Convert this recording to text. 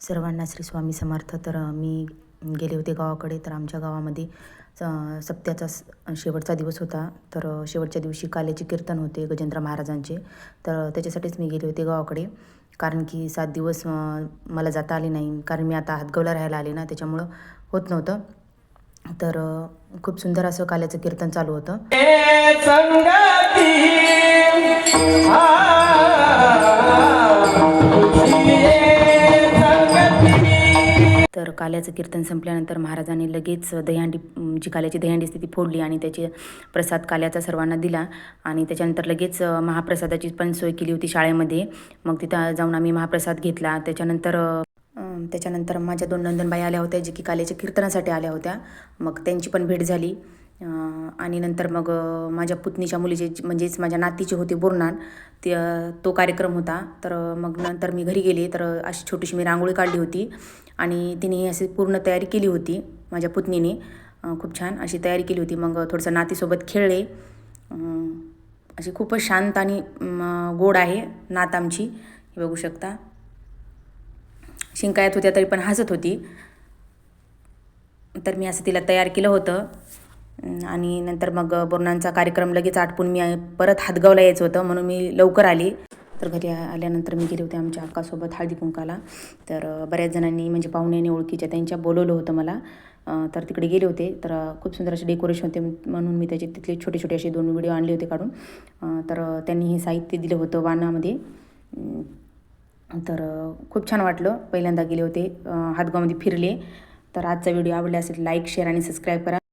सर्वांना श्री स्वामी समर्थ. तर मी गेले होते गावाकडे. तर आमच्या गावामध्ये सप्त्याचा शेवटचा दिवस होता. तर शेवटच्या दिवशी काल्याचे कीर्तन होते गजेंद्र महाराजांचे. तर त्याच्यासाठीच मी गेले होते गावाकडे, कारण की 7 दिवस मला जाता आले नाही, कारण मी आता हातगावला राहायला आले ना, त्याच्यामुळं होत नव्हतं. तर खूप सुंदर असं काल्याचं कीर्तन चालू होतं. तर काल्याचं कीर्तन संपल्यानंतर महाराजांनी लगेच दहीहंडी, जी काल्याची दहीहंडी असते ती फोडली आणि त्याचे प्रसाद काल्याचा सर्वांना दिला. आणि त्याच्यानंतर लगेच महाप्रसादाची पण सोय केली होती शाळेमध्ये. मग तिथं जाऊन आम्ही महाप्रसाद घेतला. त्याच्यानंतर माझ्या 2 नंदनबाई आल्या होत्या, जे की काल्याच्या कीर्तनासाठी आल्या होत्या. मग त्यांची पण भेट झाली. आणि नंतर मग माझ्या पुतणीच्या मुलीचे, म्हणजेच माझ्या नातीचे होते बोरनान, तो कार्यक्रम होता. तर मग नंतर मी घरी गेले. तर अशी छोटीशी मी रांगोळी काढली होती आणि तिने अशी पूर्ण तयारी केली होती माझ्या पुतणीने. खूप छान अशी तयारी केली होती. मग थोडंसं नातीसोबत खेळले. अशी खूपच शांत आणि गोड आहे नात आमची, हे बघू शकता. शिंका येत होत्या तरी पण हसत होती. तर मी असं तिला तयार केलं होतं. आणि नंतर मग बोरनांचा कार्यक्रम लगेच आटपून मी परत हातगावला यायचं होतं, म्हणून मी लवकर आली. तर घरी आल्यानंतर मी गेले होते आमच्या अक्कासोबत हळदी कुंकाला. तर बऱ्याच जणांनी, म्हणजे पाहुण्याने ओळखीच्या त्यांच्या बोलवलं होतं मला. तर तिकडे गेले होते. तर खूप सुंदर असे डेकोरेशन होते, म्हणून मी तिथले छोटे छोटे असे 2 व्हिडिओ आणले होते काढून. तर त्यांनी हे साहित्य दिलं होतं वाणामध्ये. तर खूप छान वाटलं. पहिल्यांदा गेले होते, हातगावमध्ये फिरले. तर आजचा व्हिडिओ आवडला असेल लाईक, शेअर आणि सबस्क्राईब करा.